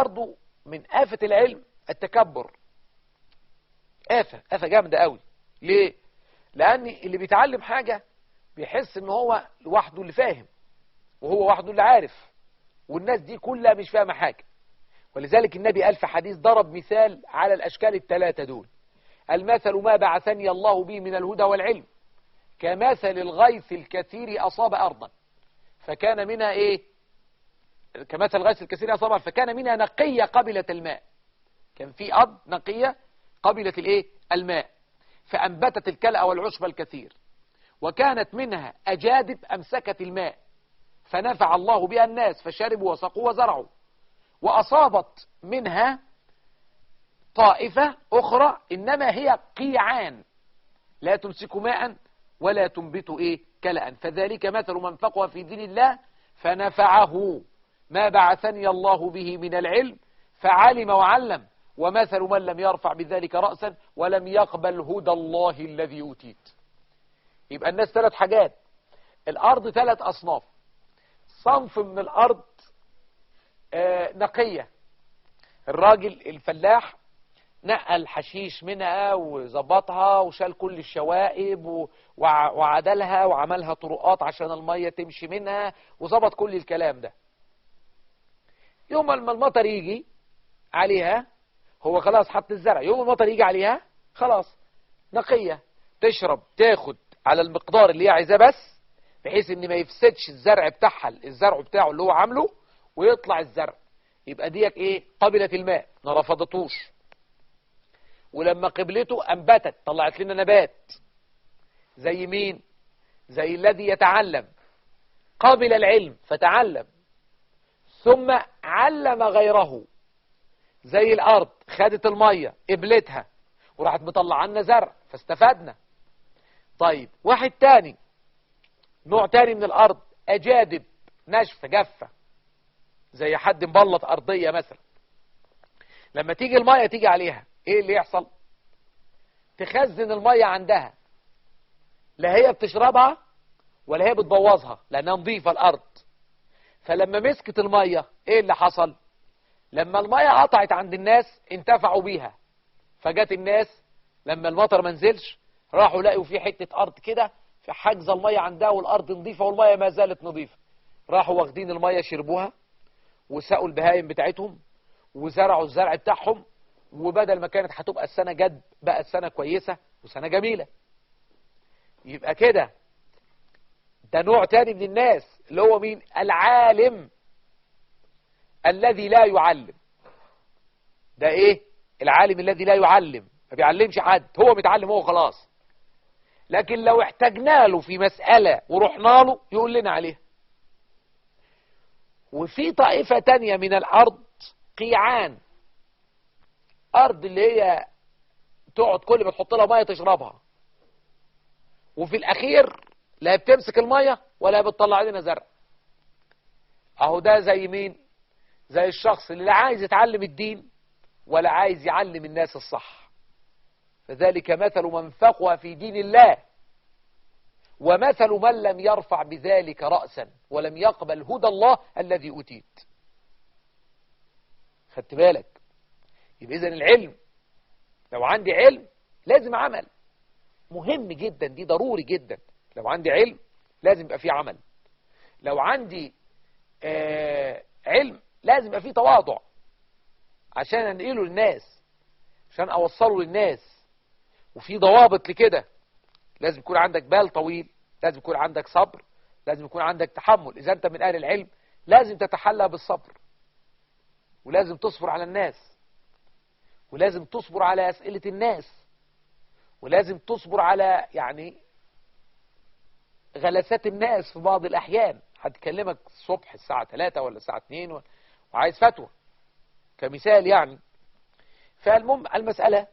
برضو من آفة العلم التكبر. آفة جامدة قوي. ليه؟ لأن اللي بيتعلم حاجة بيحس ان هو لوحده اللي فاهم، وهو وحده اللي عارف، والناس دي كلها مش فاهمة حاجة. ولذلك النبي قال في حديث، ضرب مثال على الأشكال الثلاثة دول: المثل ما بعثني الله به من الهدى والعلم كمثل الغيث الكثير أصاب أرضا فكان منها إيه؟ كمثل الغيث الكثير أصاب أرضا فكان منها نقية قبلت الماء. كان في أرض نقية قبلت الإيه؟ الماء، فأنبتت الكلأ والعشب الكثير. وكانت منها أجادب أمسكت الماء فنفع الله بها الناس فشربوا وسقوا وزرعوا. وأصابت منها طائفة أخرى إنما هي قيعان لا تمسك ماء ولا تنبت إيه؟ كلأ. فذلك مثل من فقه في دين الله فنفعه ما بعثني الله به من العلم فعلم وعلم، ومثل من لم يرفع بذلك رأسا ولم يقبل هدى الله الذي أوتيت. يبقى الناس ثلاث حاجات. الأرض ثلاث أصناف: صنف من الأرض نقية، الراجل الفلاح نقى الحشيش منها وظبطها وشال كل الشوائب وعدلها وعملها طرقات عشان المية تمشي منها وظبط كل الكلام ده. يوم ما المطر يجي عليها هو خلاص حط الزرع، يوم المطر يجي عليها خلاص نقية، تشرب تاخد على المقدار اللي هي عايزاه بس، بحيث ان ما يفسدش الزرع بتاعها، الزرع بتاعه اللي هو عامله، ويطلع الزرع. يبقى ديك ايه؟ قبلت الماء ما رفضتوش، ولما قبلته انبتت طلعت لنا نبات. زي مين؟ زي الذي يتعلم، قبل العلم فتعلم ثم علم غيره. زي الارض خدت المية قبلتها وراحت مطلع لنا زرع فاستفدنا. طيب واحد تاني، نوع تاني من الارض اجادب ناشفة جافة، زي حد مبلط ارضية مثلا، لما تيجي المية تيجي عليها ايه اللي يحصل؟ تخزن المية عندها، لا هي بتشربها ولا هي بتبوظها لانها نظيفة الارض. فلما مسكت المية ايه اللي حصل؟ لما المية قطعت عند الناس انتفعوا بيها، فجات الناس لما المطر منزلش راحوا لقوا في حتة ارض كده في حجز المية عندها والارض نظيفة والمية ما زالت نظيفة، راحوا واخدين المية شربوها وسقوا البهايم بتاعتهم وزرعوا الزرع بتاعهم، وبدل ما كانت هتبقى السنة جد بقى السنة كويسة وسنة جميلة. يبقى كده ده نوع تاني من الناس اللي هو مين؟ العالم الذي لا يعلم. ده ايه؟ العالم الذي لا يعلم، ما بيعلمش حد، هو متعلم هو خلاص. لكن لو احتاجنا له في مسألة ورحنا له يقول لنا عليها. وفي طائفة تانية من الأرض قيعان، أرض اللي هي تقعد كل ما تحط لها مية تشربها، وفي الأخير لا بتمسك المية ولا بتطلع لنا زرع. أهو ده زي مين؟ زي الشخص اللي لا عايز يتعلم الدين ولا عايز يعلم الناس الصح. فذلك مثل من فقه في دين الله ومثل من لم يرفع بذلك رأسا ولم يقبل هدى الله الذي أوتيت. خدت بالك؟ يبقى إذن العلم، لو عندي علم لازم عمل، مهم جدا، دي ضروري جدا. لو عندي علم لازم يبقى فيه عمل. لو عندي علم لازم يبقى فيه تواضع عشان انقله للناس، عشان اوصله للناس. وفي ضوابط لكده، لازم يكون عندك بال طويل، لازم يكون عندك صبر، لازم يكون عندك تحمل. إذا أنت من أهل العلم لازم تتحلى بالصبر، ولازم تصبر على الناس، ولازم تصبر على أسئلة الناس، ولازم تصبر على يعني غلسات الناس في بعض الأحيان. هتكلمك الصبح الساعة 3 ولا الساعة 2 وعايز فتوى كمثال يعني. فالمهم المسألة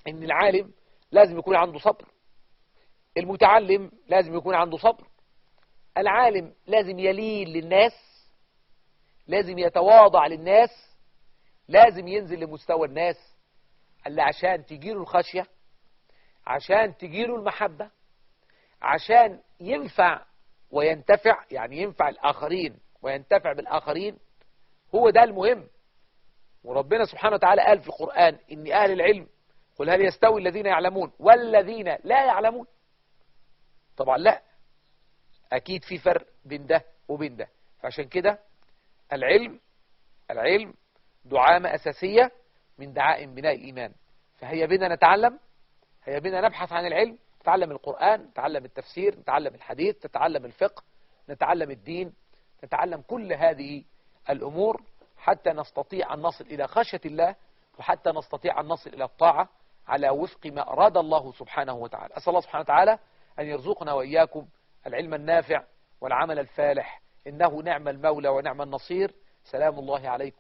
إن العالم لازم يكون عنده صبر، المتعلم لازم يكون عنده صبر، العالم لازم يلين للناس، لازم يتواضع للناس، لازم ينزل لمستوى الناس اللي عشان تجيله الخشية، عشان تجيله المحبة، عشان ينفع وينتفع، يعني ينفع الآخرين وينتفع بالآخرين. هو ده المهم. وربنا سبحانه وتعالى قال في القرآن إن أهل العلم قل هل يستوي الذين يعلمون والذين لا يعلمون؟ طبعا لا، أكيد في فرق بين ده وبين ده. فعشان كده العلم دعامة أساسية من دعائم بناء الإيمان. فهيا بنا نتعلم، هيا بنا نبحث عن العلم، نتعلم القرآن، نتعلم التفسير، نتعلم الحديث، نتعلم الفقه، نتعلم الدين، نتعلم كل هذه الأمور حتى نستطيع أن نصل إلى خشية الله، وحتى نستطيع أن نصل إلى الطاعة على وفق ما أراد الله سبحانه وتعالى. أسأل الله سبحانه وتعالى أن يرزقنا وإياكم العلم النافع والعمل الفالح، إنه نعم المولى ونعم النصير. سلام الله عليكم.